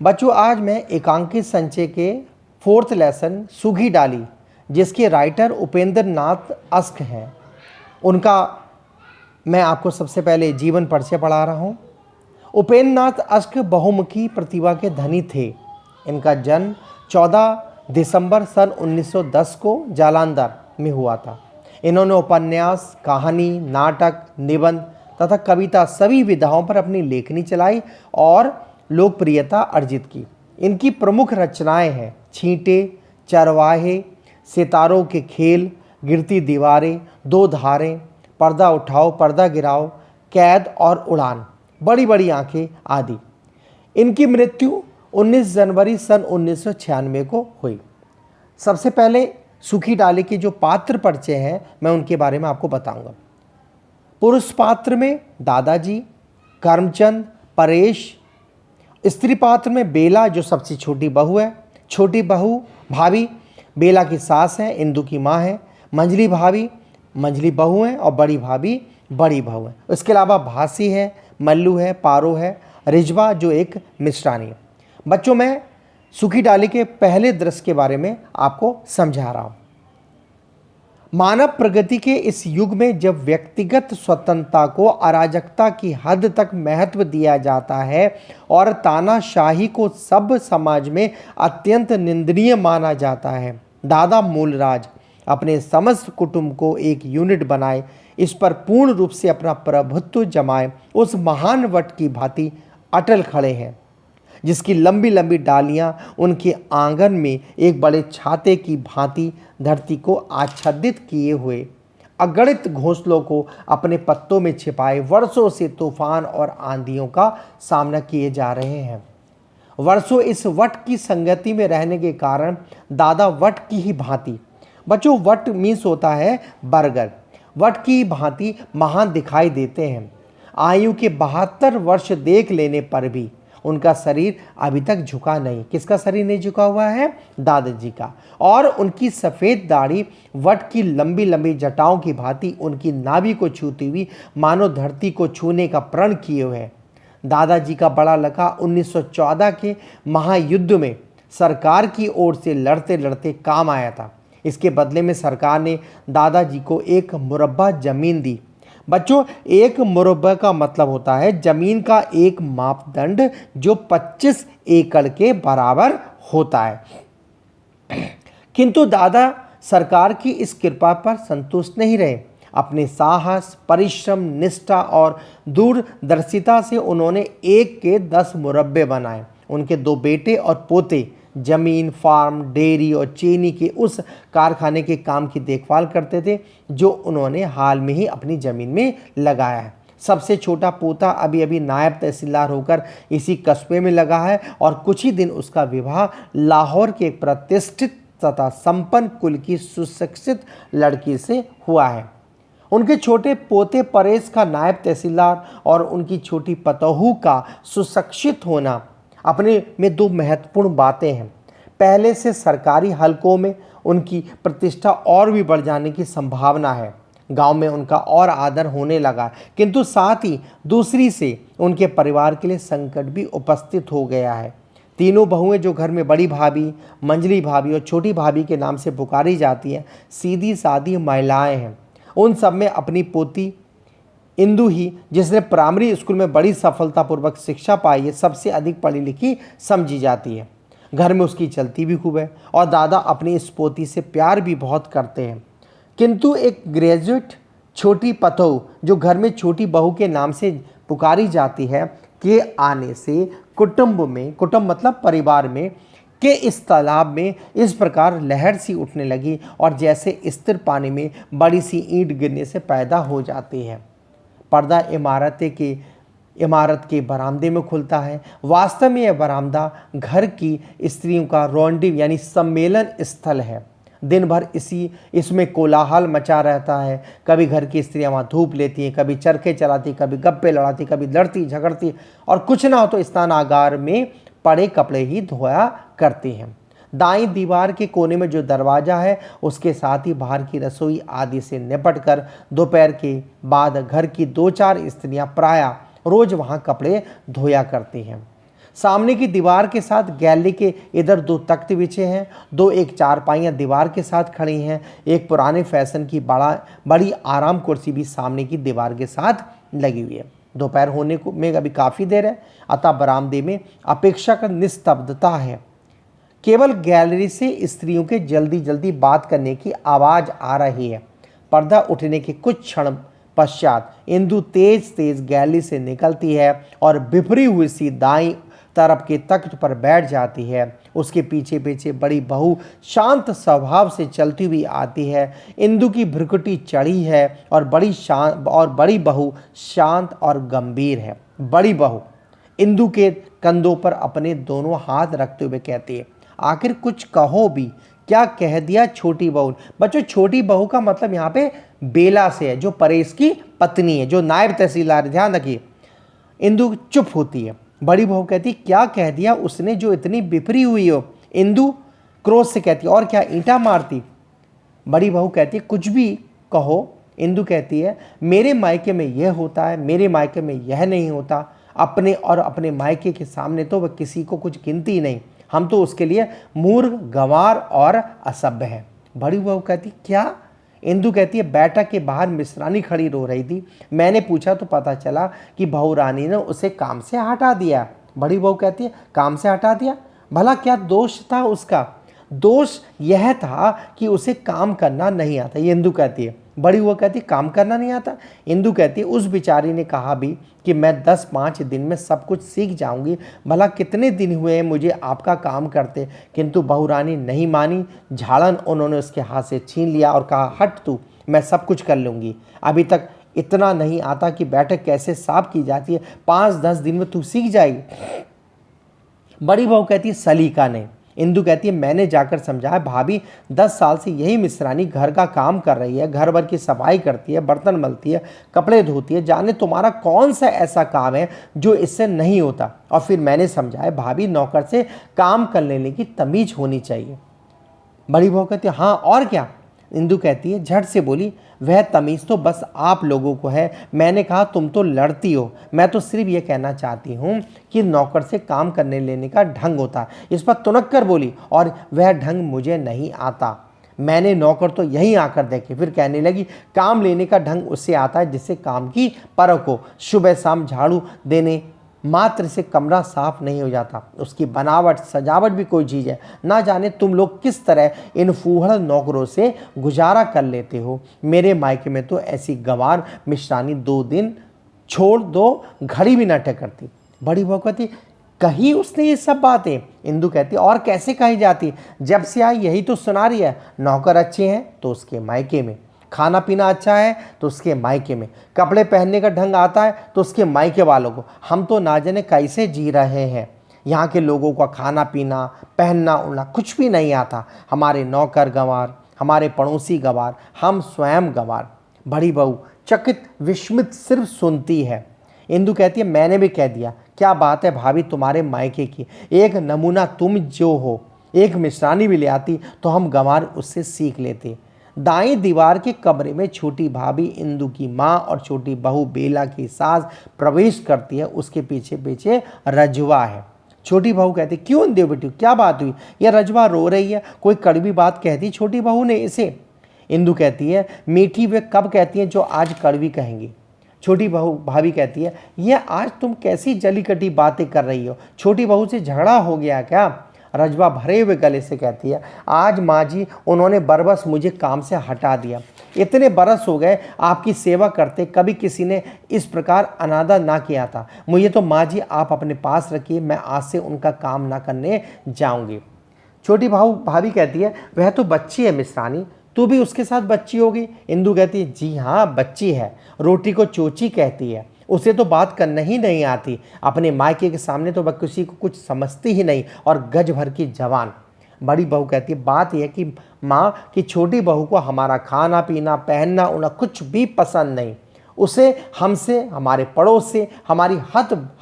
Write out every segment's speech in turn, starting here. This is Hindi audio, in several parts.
बच्चों, आज मैं एकांकित संचय के 4th लेसन सूखी डाली, जिसके राइटर उपेंद्र नाथ अस्क हैं, उनका मैं आपको सबसे पहले जीवन परिचय पढ़ा रहा हूँ। उपेंद्र नाथ अस्क बहुमुखी प्रतिभा के धनी थे। इनका जन्म 14 दिसंबर सन 1910 को जालंधर में हुआ था। इन्होंने उपन्यास, कहानी, नाटक, निबंध तथा कविता सभी विधाओं पर अपनी लेखनी चलाई और लोकप्रियता अर्जित की। इनकी प्रमुख रचनाएं हैं छींटे, चरवाहे, सितारों के खेल, गिरती दीवारें, दो धारें, पर्दा उठाओ पर्दा गिराओ, कैद और उड़ान, बड़ी बड़ी आंखें आदि। इनकी मृत्यु 19 जनवरी सन 1996 को हुई। सबसे पहले सूखी डाली के जो पात्र परिचय हैं, मैं उनके बारे में आपको बताऊंगा। पुरुष पात्र में दादाजी, करमचंद, परेश। स्त्री पात्र में बेला, जो सबसे छोटी बहू है, छोटी बहू भाभी बेला की सास है, इंदु की माँ है, मंजली भाभी मंजली बहू है और बड़ी भाभी बड़ी बहू है। इसके अलावा भासी है, मल्लू है, पारो है, रिजवा जो एक मिष्ठानी है। बच्चों, मैं सूखी डाली के पहले दृश्य के बारे में आपको समझा रहा हूँ। मानव प्रगति के इस युग में जब व्यक्तिगत स्वतंत्रता को अराजकता की हद तक महत्व दिया जाता है और तानाशाही को सब समाज में अत्यंत निंदनीय माना जाता है, दादा मूलराज अपने समस्त कुटुंब को एक यूनिट बनाए, इस पर पूर्ण रूप से अपना प्रभुत्व जमाए, उस महान वट की भांति अटल खड़े हैं, जिसकी लंबी लंबी डालियां उनके आंगन में एक बड़े छाते की भांति धरती को आच्छादित किए हुए अगणित घोंसलों को अपने पत्तों में छिपाए वर्षों से तूफान और आंधियों का सामना किए जा रहे हैं। वर्षों इस वट की संगति में रहने के कारण दादा वट की ही भांति, बच्चों वट मीन्स होता है बरगद, वट की भांति महान दिखाई देते हैं। आयु के 72 वर्ष देख लेने पर भी उनका शरीर अभी तक झुका नहीं। किसका शरीर नहीं झुका हुआ है? दादाजी का। और उनकी सफ़ेद दाढ़ी वट की लंबी लंबी जटाओं की भांति उनकी नाभि को छूती हुई मानो धरती को छूने का प्रण किए हुए है। दादाजी का बड़ा लड़का 1914 के महायुद्ध में सरकार की ओर से लड़ते लड़ते काम आया था। इसके बदले में सरकार ने दादाजी को एक मुरब्बा ज़मीन दी। बच्चों, एक मुरब्बा का मतलब होता है जमीन का एक मापदंड जो 25 एकड़ के बराबर होता है। किंतु दादा सरकार की इस कृपा पर संतुष्ट नहीं रहे। अपने साहस, परिश्रम, निष्ठा और दूरदर्शिता से उन्होंने 1 के 10 मुरब्बे बनाए। उनके 2 बेटे और पोते जमीन, फार्म, डेयरी और चीनी के उस कारखाने के काम की देखभाल करते थे जो उन्होंने हाल में ही अपनी ज़मीन में लगाया है। सबसे छोटा पोता अभी अभी नायब तहसीलदार होकर इसी कस्बे में लगा है और कुछ ही दिन उसका विवाह लाहौर के एक प्रतिष्ठित तथा संपन्न कुल की सुशिक्षित लड़की से हुआ है। उनके छोटे पोते परेश का नायब तहसीलदार और उनकी छोटी पतोहू का सुशिक्षित होना अपने में 2 महत्वपूर्ण बातें हैं। पहले से सरकारी हलकों में उनकी प्रतिष्ठा और भी बढ़ जाने की संभावना है। गांव में उनका और आदर होने लगा, किंतु साथ ही दूसरी से उनके परिवार के लिए संकट भी उपस्थित हो गया है। तीनों बहुएं जो घर में बड़ी भाभी, मंजली भाभी और छोटी भाभी के नाम से पुकारी जाती हैं, सीधी सादी महिलाएं हैं। उन सब में अपनी पोती इंदु ही, जिसने प्राइमरी स्कूल में बड़ी सफलतापूर्वक शिक्षा पाई है, सबसे अधिक पढ़ी लिखी समझी जाती है। घर में उसकी चलती भी खूब है और दादा अपनी इस पोती से प्यार भी बहुत करते हैं। किंतु एक ग्रेजुएट छोटी पतोह जो घर में छोटी बहू के नाम से पुकारी जाती है के आने से कुटुंब मतलब परिवार में के इस तालाब में इस प्रकार लहर सी उठने लगी और जैसे स्थिर पानी में बड़ी सी ईंट गिरने से पैदा हो जाती है। पर्दा इमारत के बरामदे में खुलता है। वास्तव में यह बरामदा घर की स्त्रियों का रौंडी यानी सम्मेलन स्थल है। दिन भर इसमें कोलाहल मचा रहता है। कभी घर की स्त्रियां वहाँ धूप लेती हैं, कभी चरखे चलाती, कभी गप्पे लड़ाती, कभी लड़ती झगड़ती और कुछ ना हो तो स्नानागार में पड़े कपड़े ही धोया करती हैं। दाईं दीवार के कोने में जो दरवाज़ा है उसके साथ ही बाहर की रसोई आदि से निपटकर दोपहर के बाद घर की 2-4 स्त्रियां प्रायः रोज वहां कपड़े धोया करती हैं। सामने की दीवार के साथ गैलरी के इधर 2 तख्त बिछे हैं, 2 एक चारपाइयाँ दीवार के साथ खड़ी हैं, एक पुराने फैशन की बड़ी आराम कुर्सी भी सामने की दीवार के साथ लगी हुई है। दोपहर होने को में अभी काफ़ी देर है, अतः बरामदे में अपेक्षाकृत निस्तब्धता है। केवल गैलरी से स्त्रियों के जल्दी जल्दी बात करने की आवाज़ आ रही है। पर्दा उठने के कुछ क्षण पश्चात इंदु तेज तेज गैलरी से निकलती है और बिफरी हुई सी दाईं तरफ के तख्त पर बैठ जाती है। उसके पीछे पीछे बड़ी बहू शांत स्वभाव से चलती हुई आती है। इंदु की भ्रुकुटी चढ़ी है और बड़ी बहू शांत और गंभीर है। बड़ी बहू इंदु के कंधों पर अपने दोनों हाथ रखते हुए कहती है, आखिर कुछ कहो भी, क्या कह दिया छोटी बहू? बच्चों, छोटी बहू का मतलब यहाँ पे बेला से है, जो परेश की पत्नी है, जो नायब तहसीलदार, ध्यान रखिए। इंदु चुप होती है। बड़ी बहू कहती, क्या कह दिया उसने जो इतनी बिफरी हुई हो? इंदु क्रोध से कहती, और क्या ईंटा मारती? बड़ी बहू कहती है, कुछ भी कहो। इंदु कहती है, मेरे मायके में यह होता है, मेरे मायके में यह नहीं होता। अपने मायके के सामने तो वह किसी को कुछ गिनती ही नहीं। हम तो उसके लिए मूर्ख, गंवार और असभ्य हैं। बड़ी बहू कहती, क्या? इंदु कहती है, बैठक के बाहर मिश्रानी खड़ी रो रही थी। मैंने पूछा तो पता चला कि बहू रानी ने उसे काम से हटा दिया। बड़ी बहू कहती है, काम से हटा दिया? भला क्या दोष था उसका? दोष यह था कि उसे काम करना नहीं आता, ये इंदु कहती है। बड़ी बहू कहती, काम करना नहीं आता? इंदु कहती है, उस बेचारी ने कहा भी कि मैं 10-5 दिन में सब कुछ सीख जाऊंगी। भला कितने दिन हुए हैं मुझे आपका काम करते, किंतु बहू रानी नहीं मानी। झाड़न उन्होंने उसके हाथ से छीन लिया और कहा, हट तू, मैं सब कुछ कर लूँगी। अभी तक इतना नहीं आता कि बैठक कैसे साफ की जाती है, 5-10 दिन में तू सीख जाएगी। बड़ी बहू कहती है, सलीका नहीं। इंदु कहती है, मैंने जाकर समझाया, भाभी 10 साल से यही मिश्रानी घर का काम कर रही है, घर भर की सफाई करती है, बर्तन मलती है, कपड़े धोती है, जाने तुम्हारा कौन सा ऐसा काम है जो इससे नहीं होता। और फिर मैंने समझाया, भाभी नौकर से काम कर लेने की तमीज होनी चाहिए। बड़ी बहू कहती है, हाँ और क्या? इंदु कहती है, झट से बोली, वह तमीज़ तो बस आप लोगों को है। मैंने कहा तुम तो लड़ती हो, मैं तो सिर्फ ये कहना चाहती हूँ कि नौकर से काम करने लेने का ढंग होता है। इस पर तुनक कर बोली, और वह ढंग मुझे नहीं आता। मैंने नौकर तो यहीं आकर देखे। फिर कहने लगी, काम लेने का ढंग उससे आता है जिससे काम की परख हो। सुबह शाम झाड़ू देने मात्र से कमरा साफ नहीं हो जाता, उसकी बनावट सजावट भी कोई चीज़ है। ना जाने तुम लोग किस तरह इन फूहड़ नौकरों से गुजारा कर लेते हो। मेरे मायके में तो ऐसी गंवार मिश्रानी 2 दिन छोड़ दो घड़ी भी न टकरती। बड़ी बहू कहती, कही उसने ये सब बातें? इंदु कहती, और कैसे कही जाती, जब से आई यही तो सुना रही है। नौकर अच्छे हैं तो उसके मायके में, खाना पीना अच्छा है तो उसके मायके में, कपड़े पहनने का ढंग आता है तो उसके मायके वालों को। हम तो ना जाने कैसे जी रहे हैं। यहाँ के लोगों का खाना पीना, पहनना उड़ना कुछ भी नहीं आता। हमारे नौकर गंवार, हमारे पड़ोसी गंवार, हम स्वयं गंवार। बड़ी बहू चकित विस्मित सिर्फ सुनती है। इंदु कहती है, मैंने भी कह दिया। क्या बात है भाभी तुम्हारे मायके की, एक नमूना तुम जो हो, एक मिश्रानी भी ले आती तो हम गंवार उससे सीख लेते। दाईं दीवार के कमरे में छोटी भाभी इंदु की माँ और छोटी बहू बेला की सास प्रवेश करती है। उसके पीछे पीछे रजवा है। छोटी बहू कहती, क्यों इंदु बेटी, क्या बात हुई? यह रजवा रो रही है, कोई कड़वी बात कहती छोटी बहू ने इसे? इंदु कहती है, मीठी वे कब कहती हैं जो आज कड़वी कहेंगी? छोटी बहू भाभी कहती है, यह आज तुम कैसी जली कटी बातें कर रही हो? छोटी बहू से झगड़ा हो गया क्या? रजवा भरे हुए गले से कहती है, आज माँ जी उन्होंने बरबस मुझे काम से हटा दिया। इतने बरस हो गए आपकी सेवा करते, कभी किसी ने इस प्रकार अनादर ना किया था। मुझे तो माँ जी आप अपने पास रखिए, मैं आज से उनका काम ना करने जाऊंगी। छोटी भाभी कहती है, वह तो बच्ची है मिश्रानी, तू भी उसके साथ बच्ची होगी? इंदु कहती है, जी हाँ बच्ची है, रोटी को चोची कहती है, उसे तो बात करना ही नहीं आती। अपने मायके के सामने तो वह किसी को कुछ समझती ही नहीं, और गज भर की जवान। बड़ी बहू कहती है, बात यह कि माँ की छोटी बहू को हमारा खाना पीना, पहनना उड़ना कुछ भी पसंद नहीं। उसे हमसे, हमारे पड़ोस से, हमारी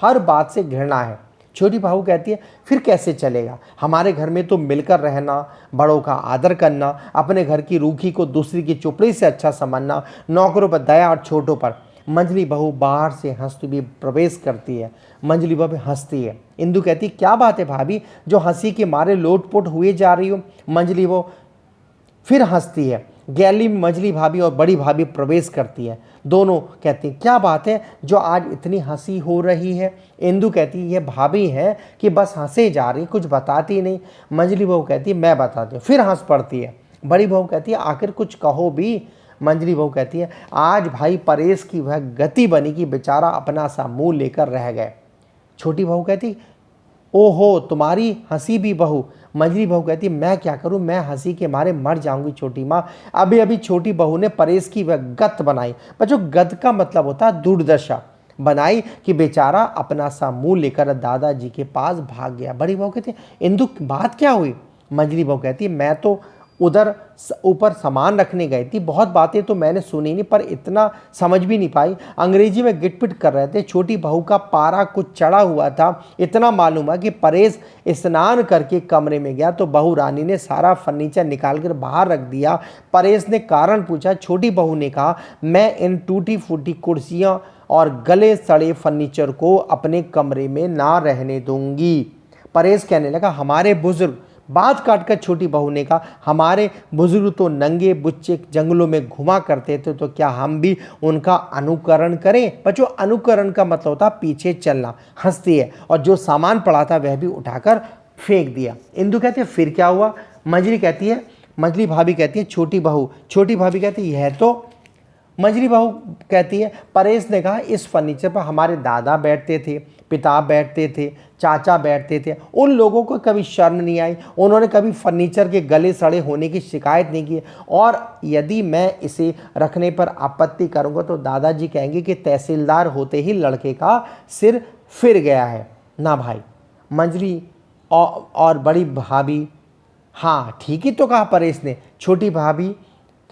हर बात से घृणा है। छोटी बहू कहती है, फिर कैसे चलेगा? हमारे घर में तो मिलकर रहना, बड़ों का आदर करना, अपने घर की रूखी को दूसरी की चुपड़ी से अच्छा समझना, नौकरों पर दया और छोटों पर मंजली बहू बाहर से हंसती हुई प्रवेश करती है। मंजली बहू हंसती है। इंदु कहती क्या बात है भाभी, जो हंसी के मारे लोटपोट हुए जा रही हो। मंजली बहू फिर हंसती है। गैलरी में मंजली भाभी और बड़ी भाभी प्रवेश करती है। दोनों कहती हैं क्या बात है जो आज इतनी हंसी हो रही है। इंदु कहती है ये भाभी है कि बस हंसे जा रही, कुछ बताती नहीं। मंजली बहू कहती है मैं बताती हूँ, फिर हंस पड़ती है। बड़ी बहू कहती है आखिर कुछ कहो भी। मंजली बहू कहती है आज भाई परेश की वह गति बनी कि बेचारा अपना सा मुंह लेकर रह गए। छोटी बहू कहती ओहो तुम्हारी हंसी भी बहू। मंजली बहू कहती मैं क्या करूं, मैं हंसी के मारे मर जाऊंगी छोटी माँ। अभी अभी छोटी बहू ने परेश की वह गत बनाई। बच्चों गत का मतलब होता है दुर्दशा बनाई कि बेचारा अपना सा मुंह लेकर दादाजी के पास भाग गया। बड़ी बहू कहती इंदु बात क्या हुई। मंजली बहू कहती मैं तो उधर ऊपर सामान रखने गई थी, बहुत बातें तो मैंने सुनी नहीं पर इतना समझ भी नहीं पाई। अंग्रेजी में गिटपिट कर रहे थे। छोटी बहू का पारा कुछ चढ़ा हुआ था। इतना मालूम हुआ कि परेश स्नान करके कमरे में गया तो बहू रानी ने सारा फर्नीचर निकाल कर बाहर रख दिया। परेश ने कारण पूछा। छोटी बहू ने कहा मैं इन टूटी फूटी कुर्सियाँ और गले सड़े फर्नीचर को अपने कमरे में ना रहने दूंगी। परेश कहने लगा हमारे बुजुर्ग, बात काटकर छोटी बहू ने कहा हमारे बुजुर्ग तो नंगे बुच्चे जंगलों में घुमा करते थे, तो क्या हम भी उनका अनुकरण करें। बच्चों अनुकरण का मतलब होता पीछे चलना। हंसती है और जो सामान पड़ा था वह भी उठाकर फेंक दिया। इंदु कहती है फिर क्या हुआ। मंजली भाभी कहती है छोटी भाभी कहती है यह तो। मंजली बहू कहती है परेश ने कहा इस फर्नीचर पर हमारे दादा बैठते थे, पिता बैठते थे, चाचा बैठते थे, उन लोगों को कभी शर्म नहीं आई, उन्होंने कभी फर्नीचर के गले सड़े होने की शिकायत नहीं की। और यदि मैं इसे रखने पर आपत्ति करूंगा तो दादाजी कहेंगे कि तहसीलदार होते ही लड़के का सिर फिर गया है ना भाई। मंजली और बड़ी भाभी हाँ ठीक ही तो कहा परेश ने। छोटी भाभी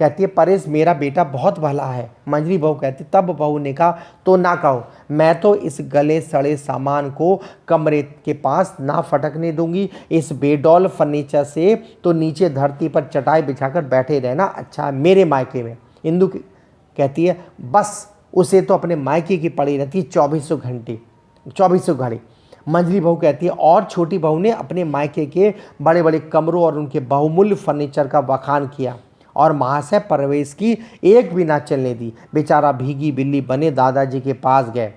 कहती है परेश मेरा बेटा बहुत भला है। मंजली बहू कहती तब बहू ने कहा तो ना कहो, मैं तो इस गले सड़े सामान को कमरे के पास ना फटकने दूंगी। इस बेडौल फर्नीचर से तो नीचे धरती पर चटाई बिछाकर बैठे रहना अच्छा मेरे मायके में। इंदु कहती है बस उसे तो अपने मायके की पड़ी रहती है 2400 घड़ी। मंजली बहू कहती है और छोटी बहू ने अपने मायके के बड़े बड़े कमरों और उनके बहुमूल्य फर्नीचर का बखान किया और महाशय परवेश की एक भी ना चलने दी। बेचारा भीगी बिल्ली बने दादाजी के पास गए।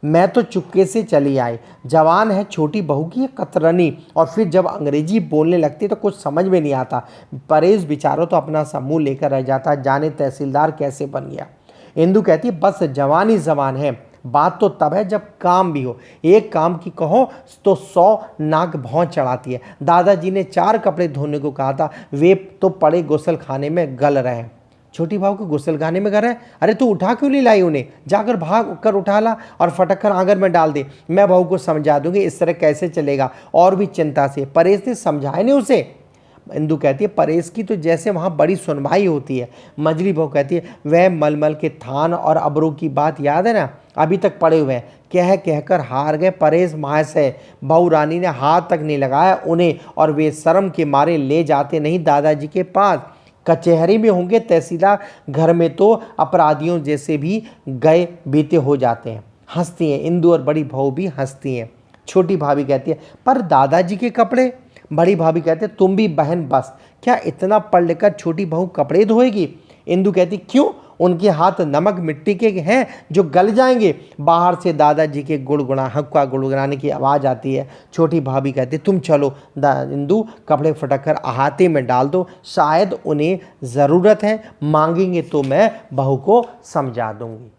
मैं तो चुपके से चली आई। जवान है छोटी बहू की कतरनी, और फिर जब अंग्रेजी बोलने लगती तो कुछ समझ में नहीं आता। परेश बेचारा तो अपना सा मुंह लेकर रह जाता, जाने तहसीलदार कैसे बन गया। इंदु कहती है बस जवान ही जवान है, बात तो तब है जब काम भी हो। एक काम की कहो तो 100 नाक भौं चढ़ाती है। दादाजी ने 4 कपड़े धोने को कहा था, वे तो पड़े गुसल खाने में गल रहे हैं। छोटी बहू को गुसल खाने में घर है, अरे तू उठा क्यों नहीं लाई उन्हें, जाकर भाग कर उठा ला और फटक कर आंगन में डाल दे। मैं बहू को समझा दूंगी, इस तरह कैसे चलेगा। और भी चिंता से परेश ने समझाया नहीं उसे। इंदु कहती है परेश की तो जैसे वहाँ बड़ी सुनवाई होती है। मंजली बहू कहती है वह मलमल के थान और अबरों की बात याद है ना, अभी तक पड़े हुए हैं। कहकर हार गए परेश महाशय। बहू रानी ने हाथ तक नहीं लगाया उन्हें और वे शर्म के मारे ले जाते नहीं दादाजी के पास। कचहरी में होंगे तहसीलदार, घर में तो अपराधियों जैसे भी गए बीते हो जाते हैं। हंसती हैं इंदु और बड़ी बहू भी हंसती हैं। छोटी भाभी कहती है पर दादाजी के कपड़े। बड़ी भाभी कहते हैं तुम भी बहन बस, क्या इतना पढ़ लिखकर छोटी बहू कपड़े धोएगी। इंदु कहती क्यों, उनके हाथ नमक मिट्टी के हैं जो गल जाएंगे। बाहर से दादाजी के हक्का गुड़गुड़ाने की आवाज़ आती है। छोटी भाभी कहती तुम चलो इंदु, कपड़े फटक कर अहाते में डाल दो, शायद उन्हें ज़रूरत है, मांगेंगे तो मैं बहू को समझा दूंगी।